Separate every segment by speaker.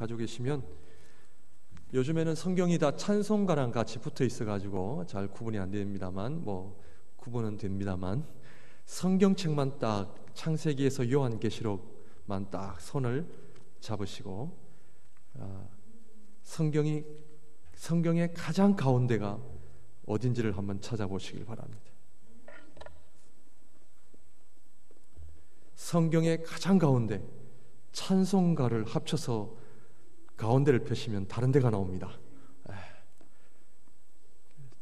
Speaker 1: 가지고 계시면, 요즘에는 성경이 다 찬송가랑 같이 붙어 있어가지고 잘 구분이 안 됩니다만, 구분은 됩니다만, 성경책만 딱 창세기에서 요한계시록만 딱 손을 잡으시고, 성경의 가장 가운데가 어딘지를 한번 찾아보시길 바랍니다. 성경의 가장 가운데 찬송가를 합쳐서 가운데를 펴시면 다른 데가 나옵니다.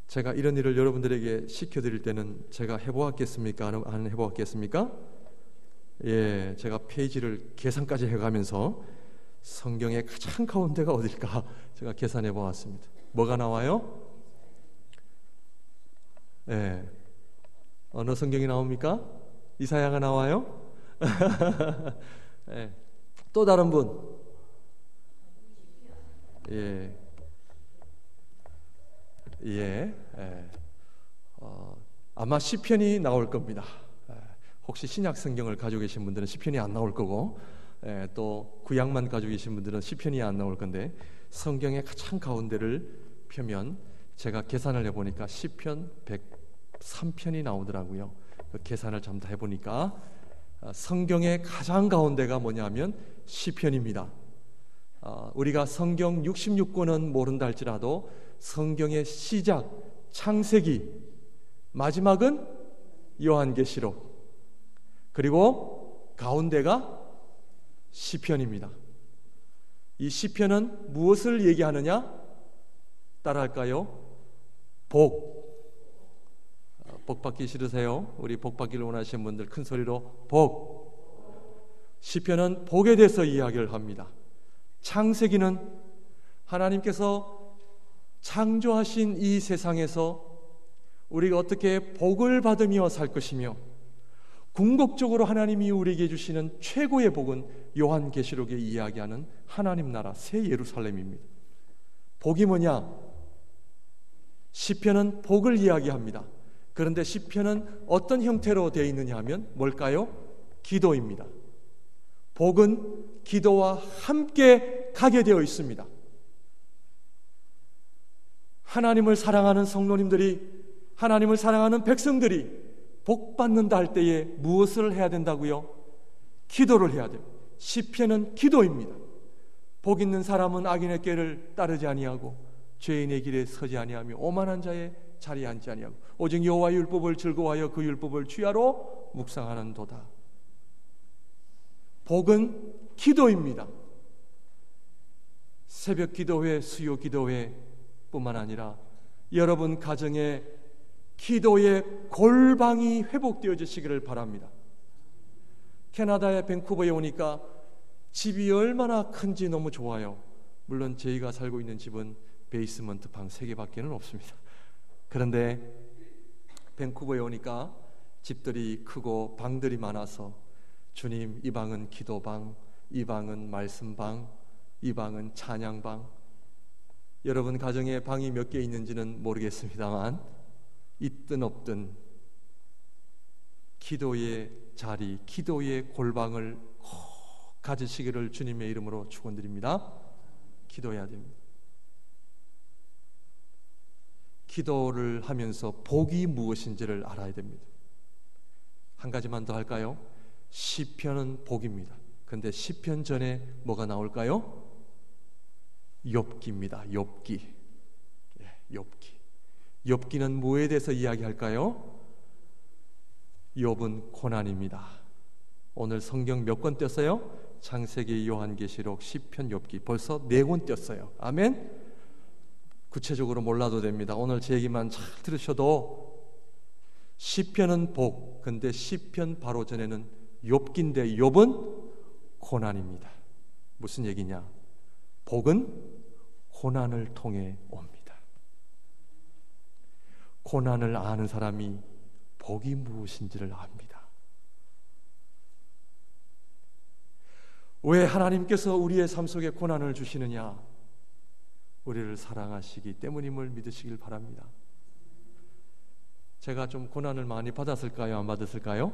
Speaker 1: 제가 이런 일을 여러분들에게 시켜드릴 때는 제가 해보았겠습니까? 안 해보았겠습니까? 예, 제가 페이지를 계산까지 해가면서 성경의 가장 가운데가 어딜까 제가 계산해 보았습니다. 뭐가 나와요? 예, 어느 성경이 나옵니까? 이사야가 나와요? 예. 또 다른 분? 예. 아마 시편이 나올 겁니다. 혹시 신약 성경을 가지고 계신 분들은 시편이 안 나올 거고, 또 구약만 가지고 계신 분들은 시편이 안 나올 건데, 성경의 가장 가운데를 펴면 제가 계산을 해보니까 시편 103편이 나오더라고요. 그 계산을 좀 더 해보니까 성경의 가장 가운데가 뭐냐면 시편입니다. 우리가 성경 66권은 모른다 할지라도 성경의 시작, 창세기, 마지막은 요한계시록, 그리고 가운데가 시편입니다. 이 시편은 무엇을 얘기하느냐? 따라할까요? 복 받기 싫으세요? 우리 복 받기를 원하시는 분들 큰 소리로 복. 시편은 복에 대해서 이야기를 합니다. 창세기는 하나님께서 창조하신 이 세상에서 우리가 어떻게 복을 받으며 살 것이며, 궁극적으로 하나님이 우리에게 주시는 최고의 복은 요한계시록에 이야기하는 하나님 나라 새 예루살렘입니다. 복이 뭐냐? 시편은 복을 이야기합니다. 그런데 시편은 어떤 형태로 되어 있느냐 하면 뭘까요? 기도입니다. 복은 기도와 함께 가게 되어 있습니다. 하나님을 사랑하는 성도님들이, 하나님을 사랑하는 백성들이 복 받는다 할 때에 무엇을 해야 된다고요? 기도를 해야 돼요. 시편은 기도입니다. 복 있는 사람은 악인의 길을 따르지 아니하고 죄인의 길에 서지 아니하며 오만한 자의 자리에 앉지 아니하고 오직 여호와의 율법을 즐거워하여 그 율법을 주야로 묵상하는도다. 복은 기도입니다. 새벽 기도회, 수요 기도회 뿐만 아니라 여러분 가정에 기도의 골방이 회복되어지시기를 바랍니다. 캐나다의 밴쿠버에 오니까 집이 얼마나 큰지 너무 좋아요. 물론 저희가 살고 있는 집은 베이스먼트 방 3개밖에는 없습니다. 그런데 밴쿠버에 오니까 집들이 크고 방들이 많아서, 주님, 이 방은 기도방, 이 방은 말씀방, 이 방은 찬양방. 여러분 가정에 방이 몇 개 있는지는 모르겠습니다만 있든 없든 기도의 자리, 기도의 골방을 꼭 가지시기를 주님의 이름으로 축원드립니다. 기도해야 됩니다. 기도를 하면서 복이 무엇인지를 알아야 됩니다. 한 가지만 더 할까요? 시편은 복입니다. 그런데 시편 전에 뭐가 나올까요? 욥기입니다. 욥기. 욥기. 욥기는 뭐에 대해서 이야기할까요? 욥은 고난입니다. 오늘 성경 몇 권 띄었어요? 창세기, 요한계시록, 시편, 욥기. 벌써 4권 띄었어요. 아멘? 구체적으로 몰라도 됩니다. 오늘 제 얘기만 잘 들으셔도 시편은 복, 근데 시편 바로 전에는 욥기인데 욥은 고난입니다. 무슨 얘기냐? 복은 고난을 통해 옵니다. 고난을 아는 사람이 복이 무엇인지를 압니다. 왜 하나님께서 우리의 삶 속에 고난을 주시느냐? 우리를 사랑하시기 때문임을 믿으시길 바랍니다. 제가 좀 고난을 많이 받았을까요? 안 받았을까요?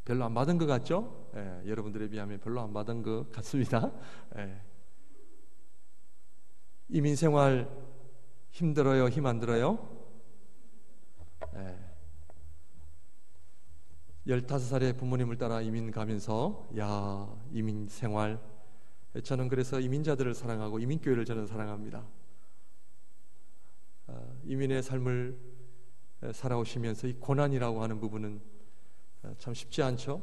Speaker 1: 별로 안 받은 것 같죠? 여러분들에 비하면 별로 안 받은 것 같습니다. 이민 생활 힘들어요? 힘 안 들어요? 15살에 부모님을 따라 이민 가면서 이민 생활, 저는 그래서 이민자들을 사랑하고 이민교회를 저는 사랑합니다. 이민의 삶을 살아오시면서 이 고난이라고 하는 부분은 참 쉽지 않죠.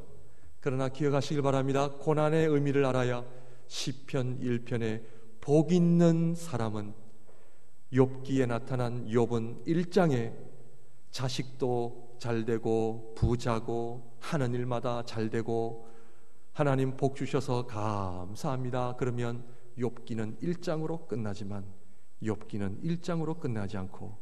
Speaker 1: 그러나 기억하시길 바랍니다. 고난의 의미를 알아야 시편 1편에 복 있는 사람은, 욥기에 나타난 욥은 1장에 자식도 잘되고 부자고 하는 일마다 잘되고 하나님 복 주셔서 감사합니다. 그러면 욥기는 1장으로 끝나지만 욥기는 1장으로 끝나지 않고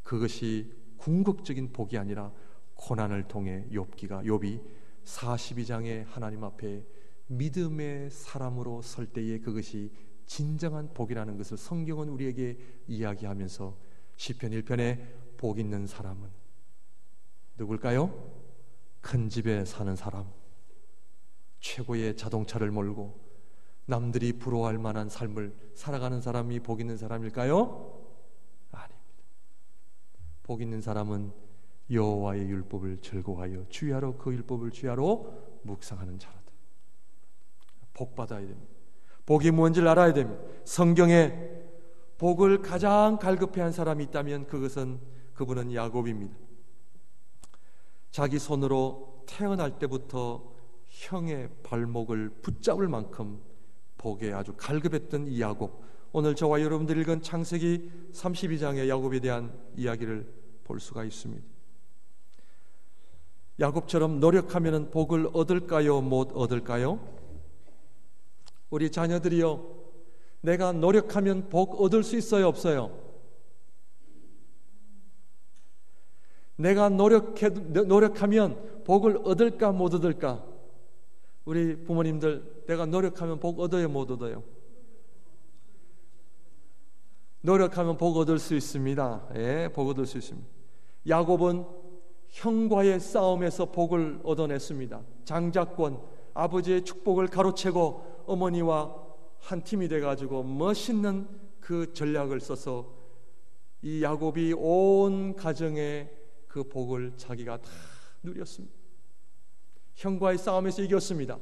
Speaker 1: 그것이 궁극적인 복이 아니라 고난을 통해 욥이 42장에 하나님 앞에 믿음의 사람으로 설 때에 그것이 진정한 복이라는 것을 성경은 우리에게 이야기하면서 시편 1편에 복 있는 사람은 누굴까요? 큰 집에 사는 사람, 최고의 자동차를 몰고 남들이 부러워할 만한 삶을 살아가는 사람이 복 있는 사람일까요? 아닙니다. 복 있는 사람은 여호와의 율법을 즐거워하여 주야로 그 율법을 주야로 묵상하는 자라다. 복 받아야 됩니다. 복이 뭔지를 알아야 됩니다. 성경에 복을 가장 갈급해한 사람이 있다면 그분은 야곱입니다. 자기 손으로 태어날 때부터 형의 발목을 붙잡을 만큼 복에 아주 갈급했던 이 야곱, 오늘 저와 여러분들이 읽은 창세기 32장의 야곱에 대한 이야기를 볼 수가 있습니다. 야곱처럼 노력하면 복을 얻을까요? 못 얻을까요? 우리 자녀들이요, 내가 노력하면 복 얻을 수 있어요? 없어요? 내가 노력하면 복을 얻을까 못 얻을까? 우리 부모님들, 내가 노력하면 복 얻어요 못 얻어요? 노력하면 복 얻을 수 있습니다. 복 얻을 수 있습니다. 야곱은 형과의 싸움에서 복을 얻어냈습니다. 장자권, 아버지의 축복을 가로채고 어머니와 한 팀이 돼가지고 멋있는 그 전략을 써서 이 야곱이 온 가정의 그 복을 자기가 다 누렸습니다. 형과의 싸움에서 이겼습니다.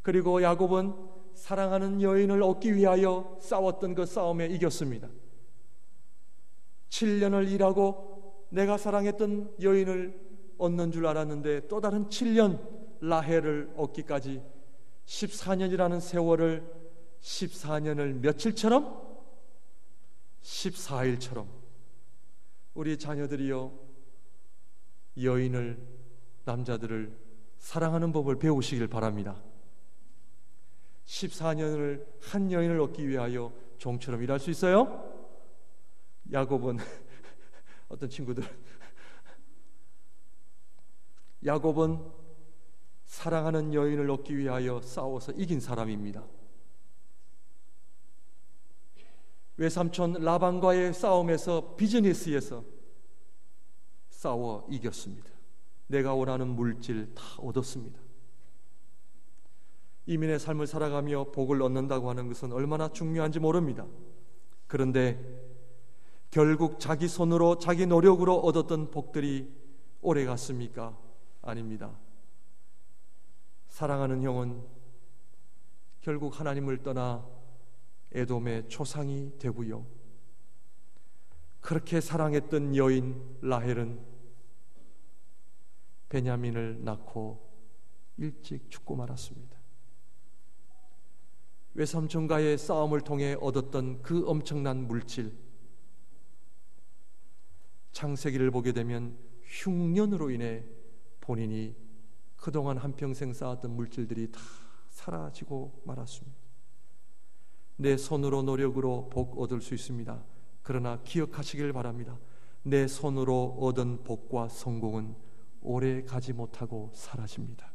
Speaker 1: 그리고 야곱은 사랑하는 여인을 얻기 위하여 싸웠던 그 싸움에 이겼습니다. 7년을 일하고 내가 사랑했던 여인을 얻는 줄 알았는데 또 다른 7년 라헬을 얻기까지 14년이라는 세월을 14년을 며칠처럼 14일처럼 우리 자녀들이요, 여인을, 남자들을 사랑하는 법을 배우시길 바랍니다. 14년을 한 여인을 얻기 위하여 종처럼 일할 수 있어요? 야곱은 어떤 친구들, 야곱은 사랑하는 여인을 얻기 위하여 싸워서 이긴 사람입니다. 외삼촌 라반과의 싸움에서 비즈니스에서 싸워 이겼습니다. 내가 원하는 물질 다 얻었습니다. 이민의 삶을 살아가며 복을 얻는다고 하는 것은 얼마나 중요한지 모릅니다. 그런데 결국 자기 손으로 자기 노력으로 얻었던 복들이 오래 갔습니까? 아닙니다. 사랑하는 형은 결국 하나님을 떠나 에돔의 초상이 되고요, 그렇게 사랑했던 여인 라헬은 베냐민을 낳고 일찍 죽고 말았습니다. 외삼촌과의 싸움을 통해 얻었던 그 엄청난 물질, 창세기를 보게 되면 흉년으로 인해 본인이 그동안 한평생 쌓았던 물질들이 다 사라지고 말았습니다. 내 손으로 노력으로 복 얻을 수 있습니다. 그러나 기억하시길 바랍니다. 내 손으로 얻은 복과 성공은 오래 가지 못하고 사라집니다.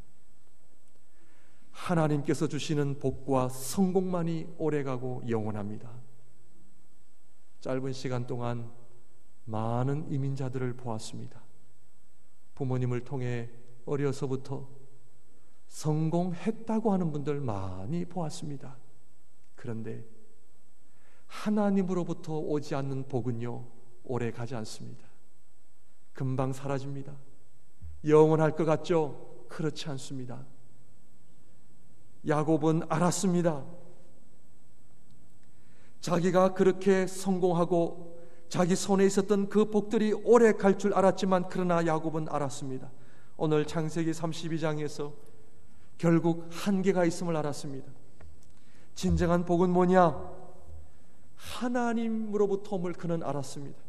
Speaker 1: 하나님께서 주시는 복과 성공만이 오래가고 영원합니다. 짧은 시간 동안 많은 이민자들을 보았습니다. 부모님을 통해 어려서부터 성공했다고 하는 분들 많이 보았습니다. 그런데 하나님으로부터 오지 않는 복은요, 오래 가지 않습니다. 금방 사라집니다. 영원할 것 같죠? 그렇지 않습니다. 야곱은 알았습니다. 자기가 그렇게 성공하고 자기 손에 있었던 그 복들이 오래 갈 줄 알았지만, 그러나 야곱은 알았습니다. 오늘 창세기 32장에서 결국 한계가 있음을 알았습니다. 진정한 복은 뭐냐? 하나님으로부터 옴을 그는 알았습니다.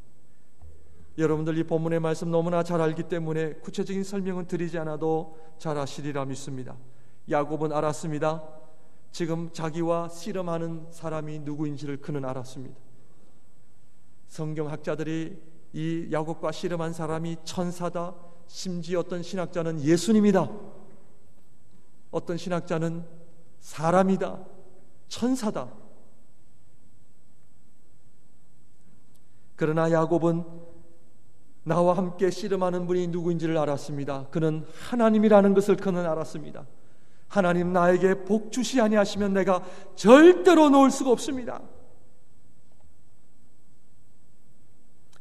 Speaker 1: 여러분들 이 본문의 말씀 너무나 잘 알기 때문에 구체적인 설명은 드리지 않아도 잘 아시리라 믿습니다. 야곱은 알았습니다. 지금 자기와 씨름하는 사람이 누구인지를 그는 알았습니다. 성경학자들이 이 야곱과 씨름한 사람이 천사다, 심지어 어떤 신학자는 예수님이다, 어떤 신학자는 사람이다, 천사다. 그러나 야곱은 나와 함께 씨름하는 분이 누구인지를 알았습니다. 그는 하나님이라는 것을 그는 알았습니다. 하나님 나에게 복 주시 아니하시면 내가 절대로 놓을 수가 없습니다.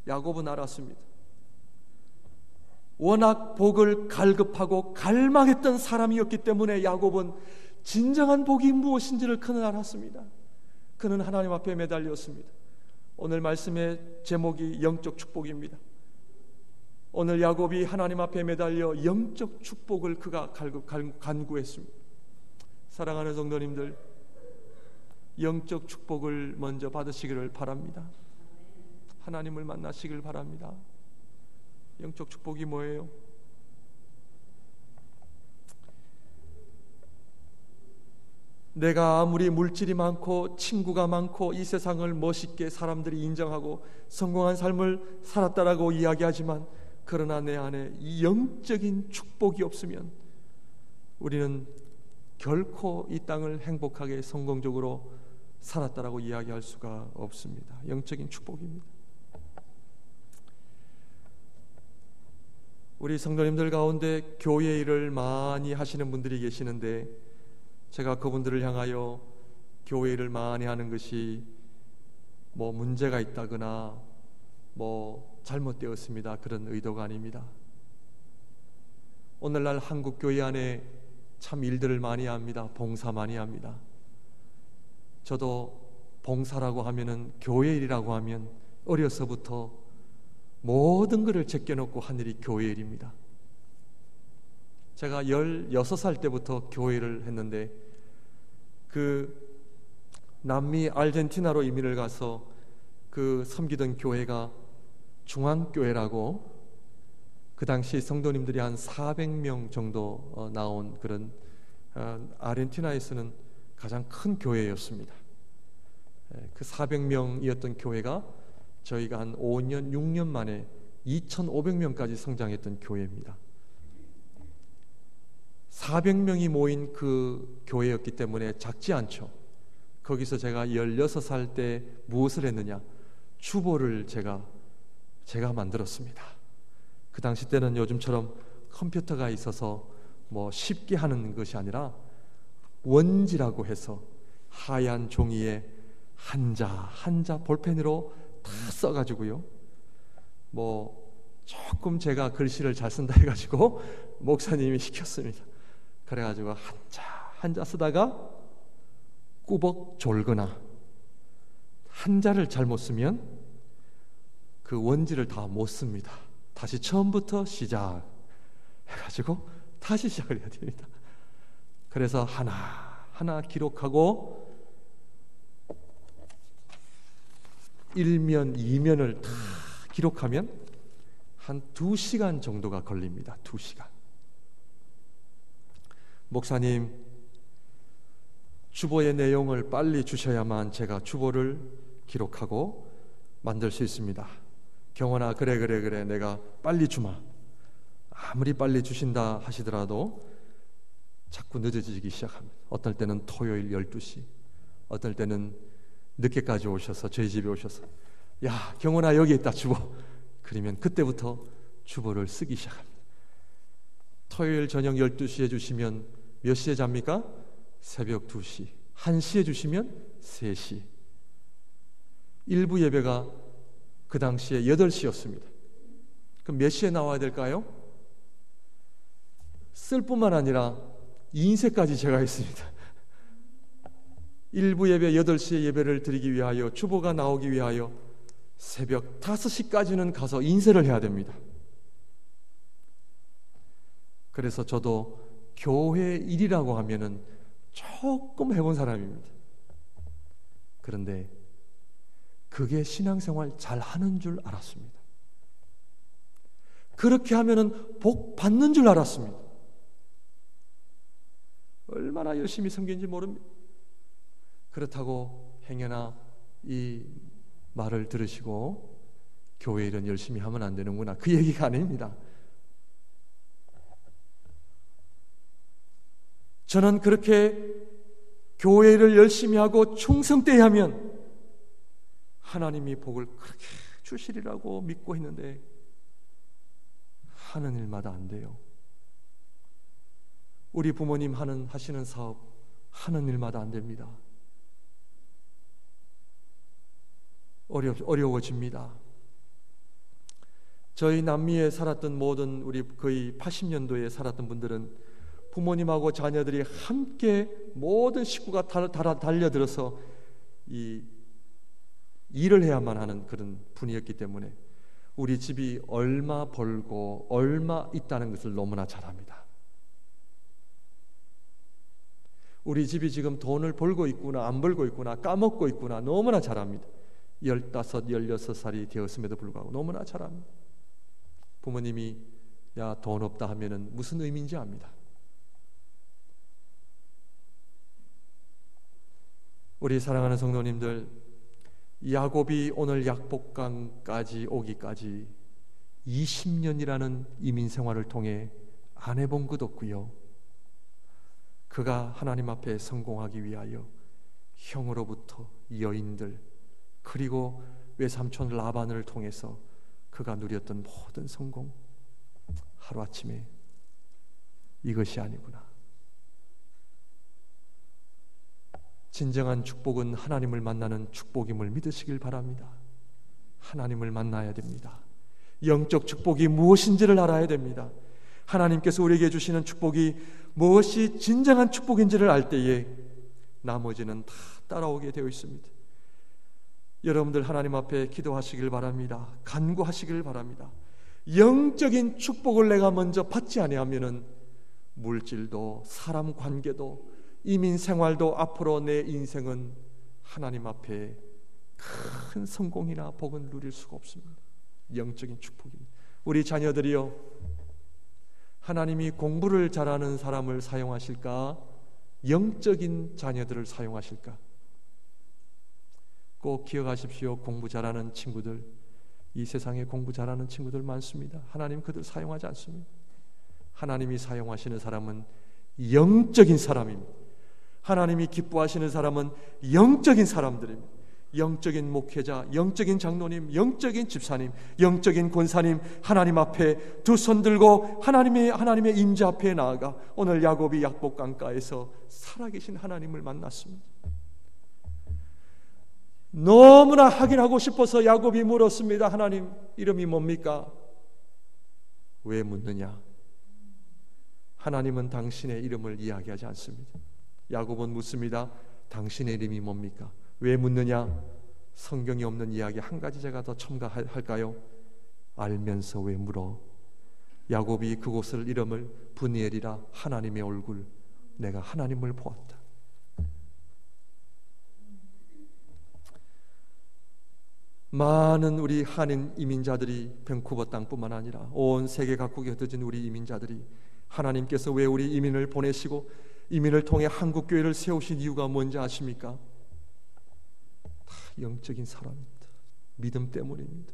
Speaker 1: 야곱은 알았습니다. 워낙 복을 갈급하고 갈망했던 사람이었기 때문에 야곱은 진정한 복이 무엇인지를 그는 알았습니다. 그는 하나님 앞에 매달렸습니다. 오늘 말씀의 제목이 영적 축복입니다. 오늘 야곱이 하나님 앞에 매달려 영적 축복을 그가 간구했습니다. 사랑하는 성도님들, 영적 축복을 먼저 받으시기를 바랍니다. 하나님을 만나시길 바랍니다. 영적 축복이 뭐예요? 내가 아무리 물질이 많고 친구가 많고 이 세상을 멋있게 사람들이 인정하고 성공한 삶을 살았다라고 이야기하지만, 그러나 내 안에 이 영적인 축복이 없으면 우리는 결코 이 땅을 행복하게 성공적으로 살았다라고 이야기할 수가 없습니다. 영적인 축복입니다. 우리 성도님들 가운데 교회 일을 많이 하시는 분들이 계시는데, 제가 그분들을 향하여 교회 일을 많이 하는 것이 뭐 문제가 있다거나 뭐 잘못되었습니다, 그런 의도가 아닙니다. 오늘날 한국 교회 안에 참 일들을 많이 합니다. 봉사 많이 합니다. 저도 봉사라고 하면은, 교회 일이라고 하면 어려서부터 모든 것을 제껴놓고 한 일이 교회 일입니다. 제가 16살 때부터 교회를 했는데, 그 남미 아르헨티나로 이민을 가서 그 섬기던 교회가 중앙교회라고, 그 당시 성도님들이 한 400명 정도 나온 그런 아르헨티나에서는 가장 큰 교회였습니다. 그 400명이었던 교회가 저희가 한 5년, 6년 만에 2,500명까지 성장했던 교회입니다. 400명이 모인 그 교회였기 때문에 작지 않죠. 거기서 제가 16살 때 무엇을 했느냐? 주보를 제가 만들었습니다. 그 당시 때는 요즘처럼 컴퓨터가 있어서 뭐 쉽게 하는 것이 아니라 원지라고 해서 하얀 종이에 한자 볼펜으로 다 써가지고요, 뭐 조금 제가 글씨를 잘 쓴다 해가지고 목사님이 시켰습니다. 그래가지고 한자 쓰다가 꾸벅 졸거나 한자를 잘못 쓰면 그 원지를 다 못 씁니다. 다시 처음부터 시작 해가지고 다시 시작을 해야 됩니다. 그래서 하나 기록하고 1면, 2면을 다 기록하면 한 2시간 정도가 걸립니다. 2시간. 목사님, 주보의 내용을 빨리 주셔야만 제가 주보를 기록하고 만들 수 있습니다. 경원아, 그래 내가 빨리 주마. 아무리 빨리 주신다 하시더라도 자꾸 늦어지기 시작합니다. 어떨 때는 토요일 12시, 어떨 때는 늦게까지 오셔서 저희 집에 오셔서, 야 경원아 여기 있다 주보. 그러면 그때부터 주보를 쓰기 시작합니다. 토요일 저녁 12시에 주시면 몇 시에 잡니까? 새벽 2시. 1시에 주시면 3시. 일부 예배가 그 당시에 8시였습니다. 그럼 몇 시에 나와야 될까요? 쓸 뿐만 아니라 인쇄까지 제가 했습니다. 일부 예배 8시에 예배를 드리기 위하여, 주보가 나오기 위하여 새벽 5시까지는 가서 인쇄를 해야 됩니다. 그래서 저도 교회 일이라고 하면은 조금 해본 사람입니다. 그런데 그게 신앙생활 잘 하는 줄 알았습니다. 그렇게 하면은 복 받는 줄 알았습니다. 얼마나 열심히 섬기는지 모릅니다. 그렇다고 행여나 이 말을 들으시고 교회 일은 열심히 하면 안 되는구나, 그 얘기가 아닙니다. 저는 그렇게 교회 일을 열심히 하고 충성되하면 하나님이 복을 그렇게 주시리라고 믿고 했는데 하는 일마다 안 돼요. 우리 부모님 하시는 사업 하는 일마다 안 됩니다. 어려워집니다. 저희 남미에 살았던 모든, 우리 거의 80년도에 살았던 분들은 부모님하고 자녀들이 함께 모든 식구가 달려들어서 이 일을 해야만 하는 그런 분이었기 때문에 우리 집이 얼마 벌고 얼마 있다는 것을 너무나 잘 압니다. 우리 집이 지금 돈을 벌고 있구나 안 벌고 있구나 까먹고 있구나 너무나 잘 압니다. 15, 16살이 되었음에도 불구하고 너무나 잘 압니다. 부모님이 야 돈 없다 하면은 무슨 의미인지 압니다. 우리 사랑하는 성도님들, 야곱이 오늘 약복강까지 오기까지 20년이라는 이민 생활을 통해 안 해본 것 없고요. 그가 하나님 앞에 성공하기 위하여 형으로부터 여인들 그리고 외삼촌 라반을 통해서 그가 누렸던 모든 성공, 하루아침에 이것이 아니구나. 진정한 축복은 하나님을 만나는 축복임을 믿으시길 바랍니다. 하나님을 만나야 됩니다. 영적 축복이 무엇인지를 알아야 됩니다. 하나님께서 우리에게 주시는 축복이 무엇이 진정한 축복인지를 알 때에 나머지는 다 따라오게 되어 있습니다. 여러분들 하나님 앞에 기도하시길 바랍니다. 간구하시길 바랍니다. 영적인 축복을 내가 먼저 받지 아니하면은 물질도 사람 관계도 이민 생활도 앞으로 내 인생은 하나님 앞에 큰 성공이나 복은 누릴 수가 없습니다. 영적인 축복입니다. 우리 자녀들이요, 하나님이 공부를 잘하는 사람을 사용하실까? 영적인 자녀들을 사용하실까? 꼭 기억하십시오. 공부 잘하는 친구들, 이 세상에 공부 잘하는 친구들 많습니다. 하나님 그들 사용하지 않습니다. 하나님이 사용하시는 사람은 영적인 사람입니다. 하나님이 기뻐하시는 사람은 영적인 사람들입니다. 영적인 목회자, 영적인 장로님, 영적인 집사님, 영적인 권사님, 하나님 앞에 두 손 들고 하나님의 임재 앞에 나아가 오늘 야곱이 약복강가에서 살아계신 하나님을 만났습니다. 너무나 확인하고 싶어서 야곱이 물었습니다. 하나님, 이름이 뭡니까? 왜 묻느냐? 하나님은 당신의 이름을 이야기하지 않습니다. 야곱은 묻습니다. 당신의 이름이 뭡니까? 왜 묻느냐? 성경이 없는 이야기 한 가지 제가 더 첨가할까요? 알면서 왜 물어? 야곱이 그곳을 이름을 브니엘이라, 하나님의 얼굴, 내가 하나님을 보았다. 많은 우리 한인 이민자들이 밴쿠버 땅뿐만 아니라 온 세계 각국에 흩어진 우리 이민자들이 하나님께서 왜 우리 이민을 보내시고 이민을 통해 한국교회를 세우신 이유가 뭔지 아십니까? 다 영적인 사람입니다. 믿음 때문입니다.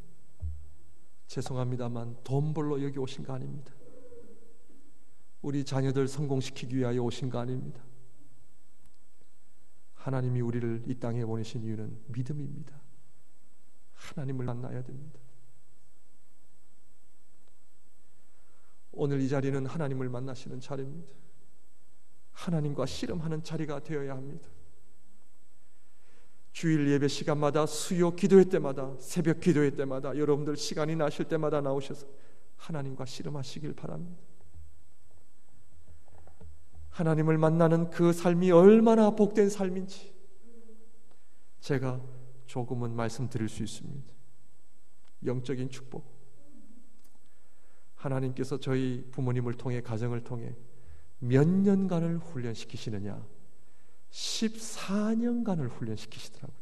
Speaker 1: 죄송합니다만 돈 벌러 여기 오신 거 아닙니다. 우리 자녀들 성공시키기 위하여 오신 거 아닙니다. 하나님이 우리를 이 땅에 보내신 이유는 믿음입니다. 하나님을 만나야 됩니다. 오늘 이 자리는 하나님을 만나시는 자리입니다. 하나님과 씨름하는 자리가 되어야 합니다. 주일 예배 시간마다, 수요 기도회 때마다, 새벽 기도회 때마다 여러분들 시간이 나실 때마다 나오셔서 하나님과 씨름하시길 바랍니다. 하나님을 만나는 그 삶이 얼마나 복된 삶인지 제가 조금은 말씀드릴 수 있습니다. 영적인 축복. 하나님께서 저희 부모님을 통해, 가정을 통해 몇 년간을 훈련시키시느냐? 14년간을 훈련시키시더라고요.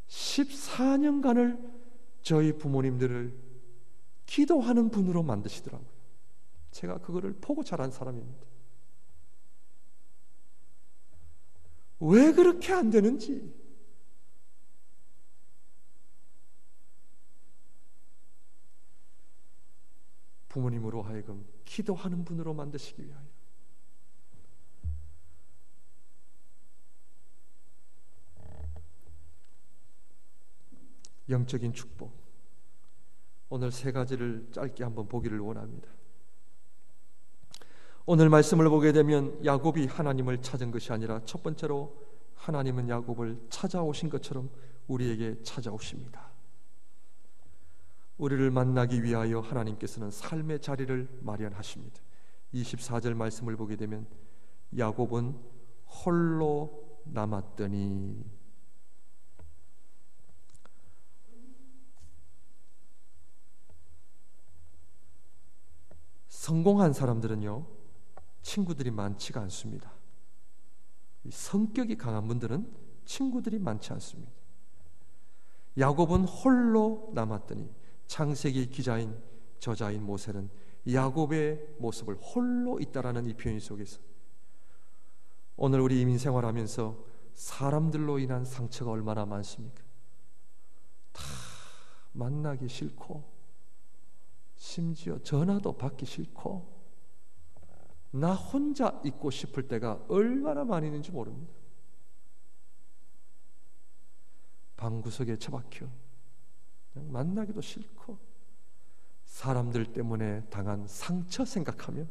Speaker 1: 14년간을 저희 부모님들을 기도하는 분으로 만드시더라고요. 제가 그거를 보고 자란 사람입니다. 왜 그렇게 안 되는지, 부모님으로 하여금 기도하는 분으로 만드시기 위하여 영적인 축복, 오늘 세 가지를 짧게 한번 보기를 원합니다. 오늘 말씀을 보게 되면 야곱이 하나님을 찾은 것이 아니라 첫 번째로 하나님은 야곱을 찾아오신 것처럼 우리에게 찾아오십니다. 우리를 만나기 위하여 하나님께서는 삶의 자리를 마련하십니다. 24절 말씀을 보게 되면 야곱은 홀로 남았더니, 성공한 사람들은요, 친구들이 많지가 않습니다. 성격이 강한 분들은 친구들이 많지 않습니다. 야곱은 홀로 남았더니, 창세기 기자인 저자인 모세는 야곱의 모습을 홀로 있다라는 이 표현 속에서 오늘 우리 이민 생활하면서 사람들로 인한 상처가 얼마나 많습니까? 다 만나기 싫고, 심지어 전화도 받기 싫고, 나 혼자 있고 싶을 때가 얼마나 많이 있는지 모릅니다. 방구석에 처박혀 그냥 만나기도 싫고, 사람들 때문에 당한 상처 생각하면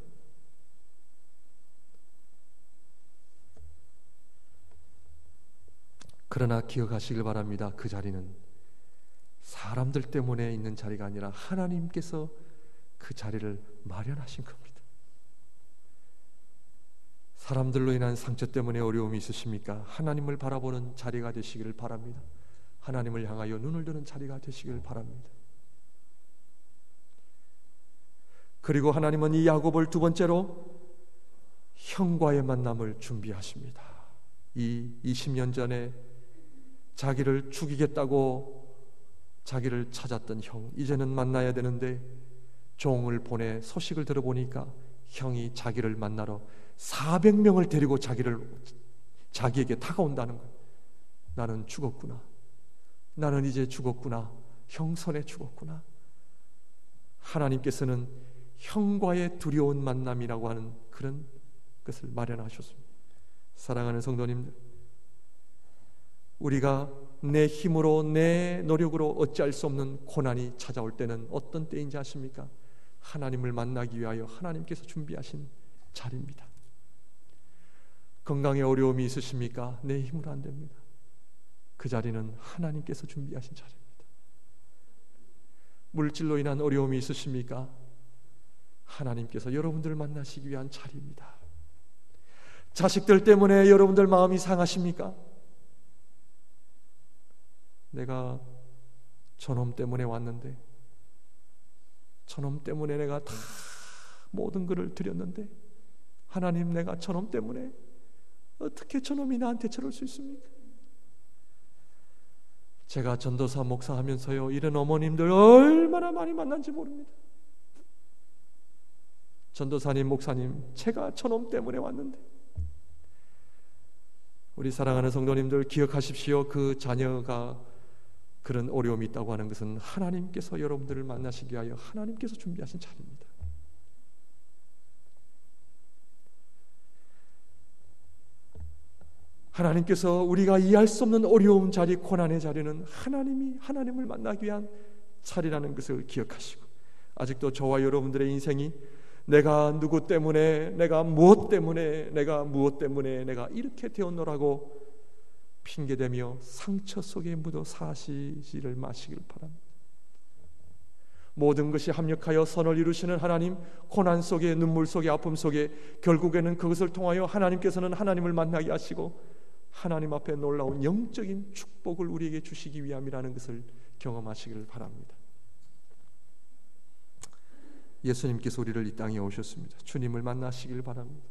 Speaker 1: 그러나 기억하시길 바랍니다. 그 자리는 사람들 때문에 있는 자리가 아니라 하나님께서 그 자리를 마련하신 겁니다. 사람들로 인한 상처 때문에 어려움이 있으십니까? 하나님을 바라보는 자리가 되시기를 바랍니다. 하나님을 향하여 눈을 드는 자리가 되시길 바랍니다. 그리고 하나님은 이 야곱을 두 번째로 형과의 만남을 준비하십니다. 이 20년 전에 자기를 죽이겠다고 자기를 찾았던 형, 이제는 만나야 되는데 종을 보내 소식을 들어보니까 형이 자기를 만나러 400명을 데리고 자기에게 다가온다는 거예요. 나는 죽었구나. 나는 이제 죽었구나. 형 손에 죽었구나. 하나님께서는 형과의 두려운 만남이라고 하는 그런 것을 마련하셨습니다. 사랑하는 성도님들, 우리가 내 힘으로, 내 노력으로 어찌할 수 없는 고난이 찾아올 때는 어떤 때인지 아십니까? 하나님을 만나기 위하여 하나님께서 준비하신 자리입니다. 건강에 어려움이 있으십니까? 내 힘으로 안 됩니다. 그 자리는 하나님께서 준비하신 자리입니다. 물질로 인한 어려움이 있으십니까? 하나님께서 여러분들을 만나시기 위한 자리입니다. 자식들 때문에 여러분들 마음이 상하십니까? 내가 저놈 때문에 왔는데, 저놈 때문에 내가 다 모든 것을 드렸는데, 하나님, 내가 저놈 때문에 어떻게 저놈이 나한테 저럴 수 있습니까? 제가 전도사 목사하면서요, 이런 어머님들 얼마나 많이 만난지 모릅니다. 전도사님, 목사님, 제가 저놈 때문에 왔는데, 우리 사랑하는 성도님들 기억하십시오. 그 자녀가 그런 어려움이 있다고 하는 것은 하나님께서 여러분들을 만나시기 위하여 하나님께서 준비하신 자리입니다. 하나님께서 우리가 이해할 수 없는 어려움 자리, 고난의 자리는 하나님이 하나님을 만나기 위한 자리라는 것을 기억하시고, 아직도 저와 여러분들의 인생이 내가 누구 때문에, 내가 무엇 때문에, 내가 이렇게 되었노라고 핑계대며 상처 속에 묻어 사시지를 마시길 바랍니다. 모든 것이 합력하여 선을 이루시는 하나님, 고난 속에, 눈물 속에, 아픔 속에 결국에는 그것을 통하여 하나님께서는 하나님을 만나게 하시고 하나님 앞에 놀라운 영적인 축복을 우리에게 주시기 위함이라는 것을 경험하시기를 바랍니다. 예수님께서 우리를 이 땅에 오셨습니다. 주님을 만나시길 바랍니다.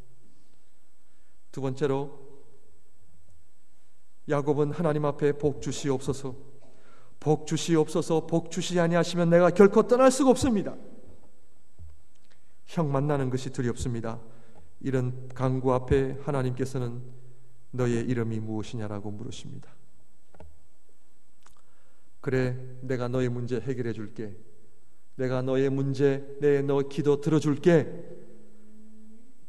Speaker 1: 두 번째로, 야곱은 하나님 앞에 복 주시옵소서, 복 주시옵소서, 복 주시지 아니하시면 내가 결코 떠날 수가 없습니다. 형 만나는 것이 두렵습니다. 이런 간구 앞에 하나님께서는 너의 이름이 무엇이냐라고 물으십니다. 그래, 내가 너의 문제 해결해 줄게. 내가 너의 문제, 너 기도 들어줄게.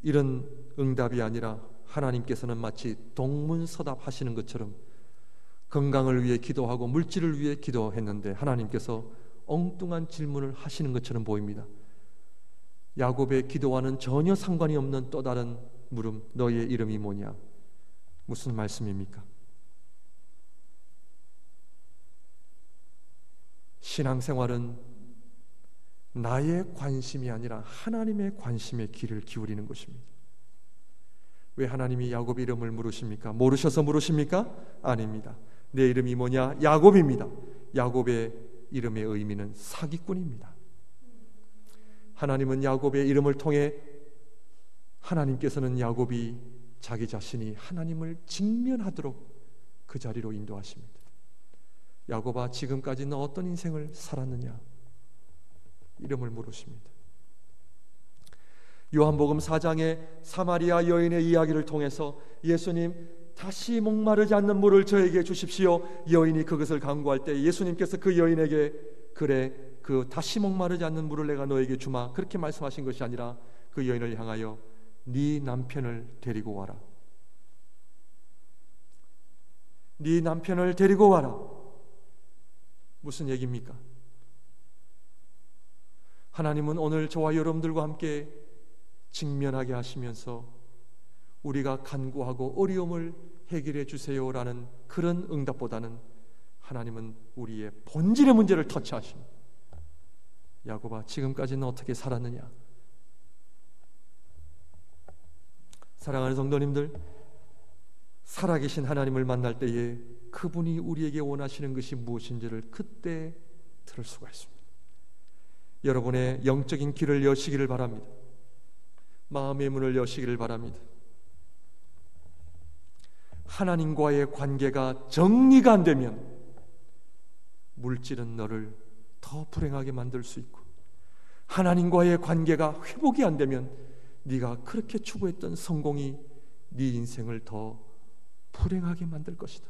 Speaker 1: 이런 응답이 아니라 하나님께서는 마치 동문서답 하시는 것처럼 건강을 위해 기도하고 물질을 위해 기도했는데 하나님께서 엉뚱한 질문을 하시는 것처럼 보입니다. 야곱의 기도와는 전혀 상관이 없는 또 다른 물음, 너의 이름이 뭐냐? 무슨 말씀입니까? 신앙생활은 나의 관심이 아니라 하나님의 관심에 귀를 기울이는 것입니다. 왜 하나님이 야곱 이름을 물으십니까? 모르셔서 물으십니까? 아닙니다. 내 이름이 뭐냐? 야곱입니다. 야곱의 이름의 의미는 사기꾼입니다. 하나님은 야곱의 이름을 통해 하나님께서는 야곱이 자기 자신이 하나님을 직면하도록 그 자리로 인도하십니다. 야곱아, 지금까지 너 어떤 인생을 살았느냐? 이름을 물으십니다. 요한복음 4장의 사마리아 여인의 이야기를 통해서 예수님, 다시 목마르지 않는 물을 저에게 주십시오. 여인이 그것을 간구할 때 예수님께서 그 여인에게, 그래, 그 다시 목마르지 않는 물을 내가 너에게 주마, 그렇게 말씀하신 것이 아니라 그 여인을 향하여 네 남편을 데리고 와라. 네 남편을 데리고 와라. 무슨 얘기입니까? 하나님은 오늘 저와 여러분들과 함께 직면하게 하시면서 우리가 간구하고 어려움을 해결해 주세요라는 그런 응답보다는 하나님은 우리의 본질의 문제를 터치하십니다. 야곱아, 지금까지는 어떻게 살았느냐? 사랑하는 성도님들, 살아계신 하나님을 만날 때에 그분이 우리에게 원하시는 것이 무엇인지를 그때 들을 수가 있습니다. 여러분의 영적인 길을 여시기를 바랍니다. 마음의 문을 여시기를 바랍니다. 하나님과의 관계가 정리가 안 되면 물질은 너를 더 불행하게 만들 수 있고, 하나님과의 관계가 회복이 안 되면 네가 그렇게 추구했던 성공이 네 인생을 더 불행하게 만들 것이다.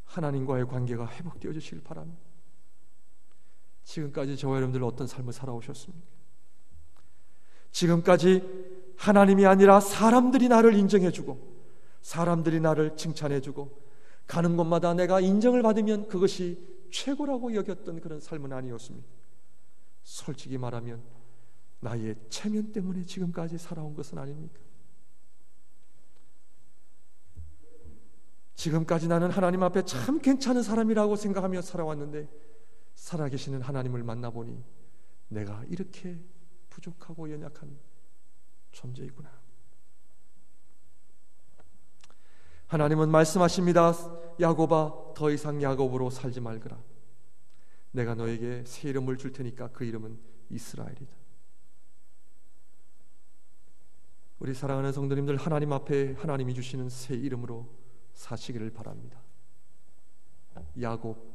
Speaker 1: 하나님과의 관계가 회복되어 주시길 바랍니다. 지금까지 저와 여러분들 어떤 삶을 살아오셨습니까? 지금까지 하나님이 아니라 사람들이 나를 인정해주고 사람들이 나를 칭찬해주고 가는 곳마다 내가 인정을 받으면 그것이 최고라고 여겼던 그런 삶은 아니었습니다. 솔직히 말하면 나의 체면 때문에 지금까지 살아온 것은 아닙니까? 지금까지 나는 하나님 앞에 참 괜찮은 사람이라고 생각하며 살아왔는데 살아계시는 하나님을 만나보니 내가 이렇게 부족하고 연약한 존재이구나. 하나님은 말씀하십니다. 야곱아, 더 이상 야곱으로 살지 말거라. 내가 너에게 새 이름을 줄 테니까 그 이름은 이스라엘이다. 우리 사랑하는 성도님들, 하나님 앞에 하나님이 주시는 새 이름으로 사시기를 바랍니다. 야곱,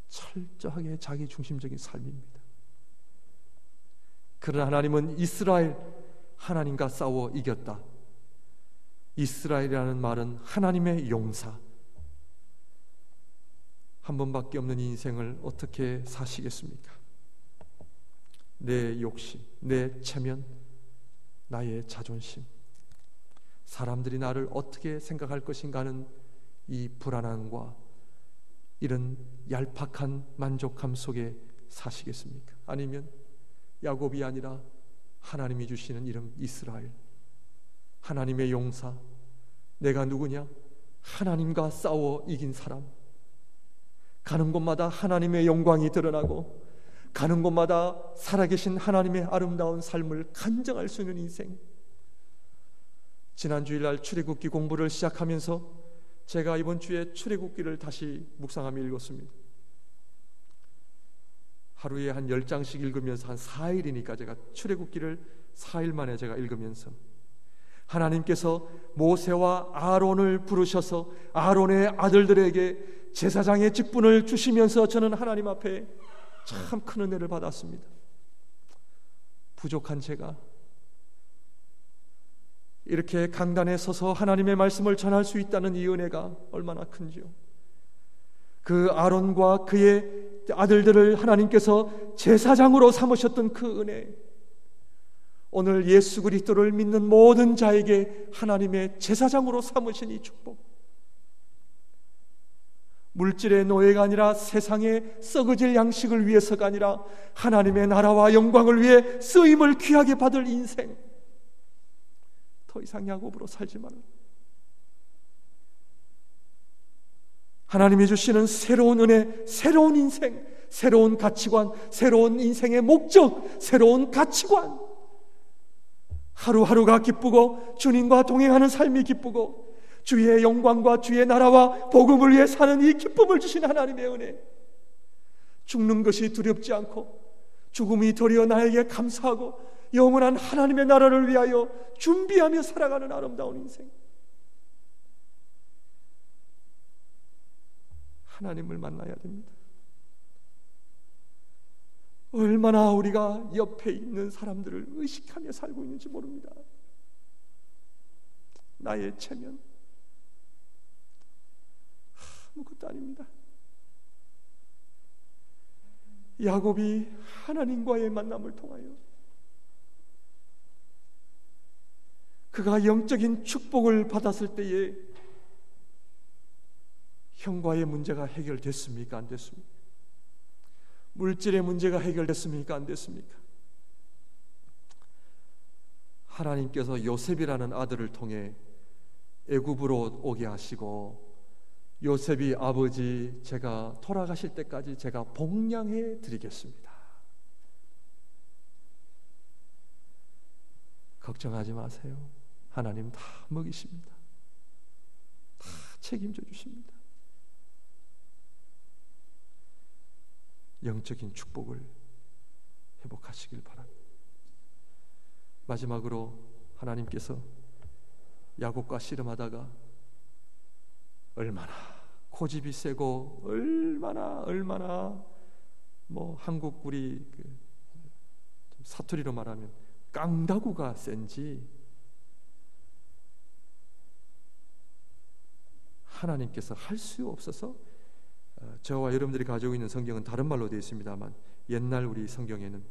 Speaker 1: 철저하게 자기 중심적인 삶입니다. 그러나 하나님은 이스라엘, 하나님과 싸워 이겼다. 이스라엘이라는 말은 하나님의 용사. 한 번밖에 없는 인생을 어떻게 사시겠습니까? 내 욕심, 내 체면, 나의 자존심, 사람들이 나를 어떻게 생각할 것인가 하는 이 불안함과 이런 얄팍한 만족감 속에 사시겠습니까? 아니면 야곱이 아니라 하나님이 주시는 이름 이스라엘, 하나님의 용사. 내가 누구냐? 하나님과 싸워 이긴 사람. 가는 곳마다 하나님의 영광이 드러나고 가는 곳마다 살아계신 하나님의 아름다운 삶을 간증할 수 있는 인생. 지난 주일날 출애굽기 공부를 시작하면서 제가 이번 주에 출애굽기를 다시 묵상하며 읽었습니다. 하루에 한 10장씩 읽으면서 한 4일이니까 제가 출애굽기를 4일 만에 제가 읽으면서 하나님께서 모세와 아론을 부르셔서 아론의 아들들에게 제사장의 직분을 주시면서 저는 하나님 앞에 참 큰 은혜를 받았습니다. 부족한 제가 이렇게 강단에 서서 하나님의 말씀을 전할 수 있다는 이 은혜가 얼마나 큰지요. 그 아론과 그의 아들들을 하나님께서 제사장으로 삼으셨던 그 은혜, 오늘 예수 그리스도를 믿는 모든 자에게 하나님의 제사장으로 삼으신 이 축복, 물질의 노예가 아니라 세상의 썩어질 양식을 위해서가 아니라 하나님의 나라와 영광을 위해 쓰임을 귀하게 받을 인생, 더 이상 야곱으로 살지 말라. 하나님이 주시는 새로운 은혜, 새로운 인생, 새로운 가치관, 새로운 인생의 목적, 새로운 가치관. 하루하루가 기쁘고 주님과 동행하는 삶이 기쁘고 주의 영광과 주의 나라와 복음을 위해 사는 이 기쁨을 주신 하나님의 은혜. 죽는 것이 두렵지 않고 죽음이 도리어 나에게 감사하고 영원한 하나님의 나라를 위하여 준비하며 살아가는 아름다운 인생. 하나님을 만나야 됩니다. 얼마나 우리가 옆에 있는 사람들을 의식하며 살고 있는지 모릅니다. 나의 체면 아무것도 아닙니다. 야곱이 하나님과의 만남을 통하여 그가 영적인 축복을 받았을 때에 형과의 문제가 해결됐습니까? 안 됐습니까? 물질의 문제가 해결됐습니까? 안 됐습니까? 하나님께서 요셉이라는 아들을 통해 애굽으로 오게 하시고 요셉이 아버지 제가 돌아가실 때까지 제가 복량해 드리겠습니다. 걱정하지 마세요. 하나님 다 먹이십니다. 다 책임져 주십니다. 영적인 축복을 회복하시길 바랍니다. 마지막으로 하나님께서 야곱과 씨름하다가 얼마나 고집이 세고 얼마나 뭐 한국 우리 사투리로 말하면 깡다구가 센지 하나님께서 할 수 없어서 저와 여러분들이 가지고 있는 성경은 다른 말로 되어 있습니다만 옛날 우리 성경에는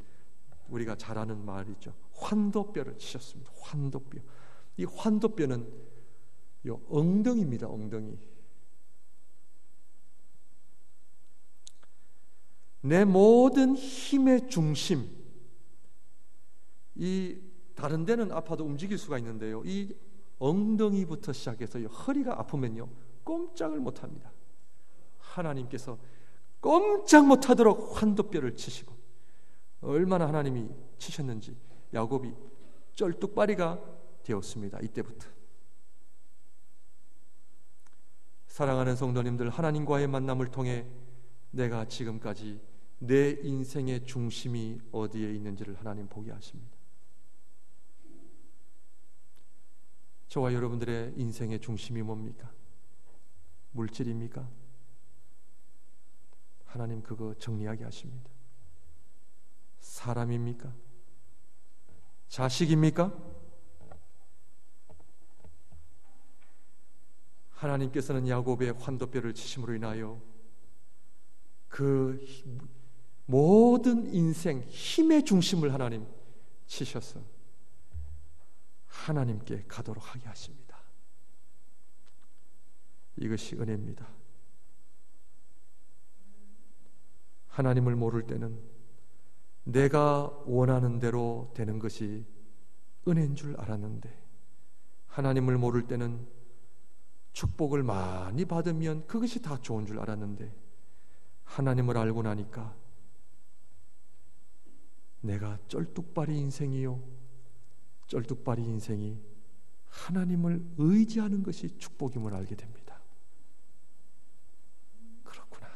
Speaker 1: 우리가 잘 아는 말이죠. 환도뼈를 치셨습니다. 환도뼈. 이 환도뼈는 요 엉덩이입니다. 엉덩이. 내 모든 힘의 중심, 이 다른 데는 아파도 움직일 수가 있는데요, 이 엉덩이부터 시작해서 허리가 아프면요 꼼짝을 못합니다. 하나님께서 꼼짝 못하도록 환도뼈를 치시고, 얼마나 하나님이 치셨는지 야곱이 쩔뚝발이가 되었습니다. 이때부터. 사랑하는 성도님들, 하나님과의 만남을 통해 내가 지금까지 내 인생의 중심이 어디에 있는지를 하나님 보게 하십니다. 저와 여러분들의 인생의 중심이 뭡니까? 물질입니까? 하나님 그거 정리하게 하십니다. 사람입니까? 자식입니까? 하나님께서는 야곱의 환도뼈를 치심으로 인하여 그 모든 인생 힘의 중심을 하나님 치셔서 하나님께 가도록 하게 하십니다. 이것이 은혜입니다. 하나님을 모를 때는 내가 원하는 대로 되는 것이 은혜인 줄 알았는데, 하나님을 모를 때는 축복을 많이 받으면 그것이 다 좋은 줄 알았는데, 하나님을 알고 나니까 내가 쩔뚝발이 인생이요, 쩔뚝발이 인생이 하나님을 의지하는 것이 축복임을 알게 됩니다. 그렇구나.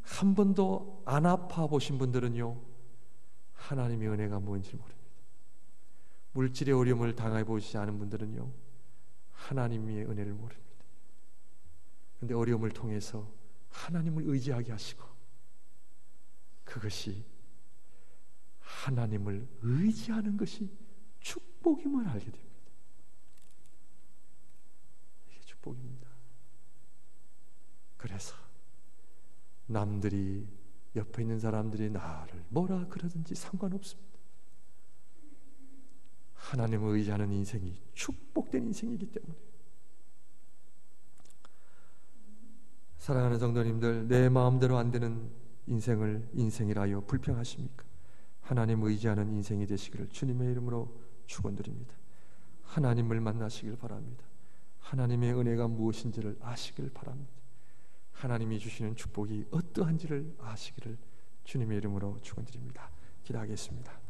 Speaker 1: 한 번도 안 아파 보신 분들은요, 하나님의 은혜가 뭔지 모릅니다. 물질의 어려움을 당해 보시지 않은 분들은요, 하나님의 은혜를 모릅니다. 그런데 어려움을 통해서 하나님을 의지하게 하시고, 그것이 하나님을 의지하는 것이 축복임을 알게 됩니다. 이게 축복입니다. 그래서 남들이, 옆에 있는 사람들이 나를 뭐라 그러든지 상관없습니다. 하나님을 의지하는 인생이 축복된 인생이기 때문에. 사랑하는 성도님들, 내 마음대로 안 되는 인생을 인생이라여 불평하십니까? 하나님을 의지하는 인생이 되시기를 주님의 이름으로 축원드립니다. 하나님을 만나시길 바랍니다. 하나님의 은혜가 무엇인지를 아시길 바랍니다. 하나님이 주시는 축복이 어떠한지를 아시기를 주님의 이름으로 축원드립니다. 기도하겠습니다.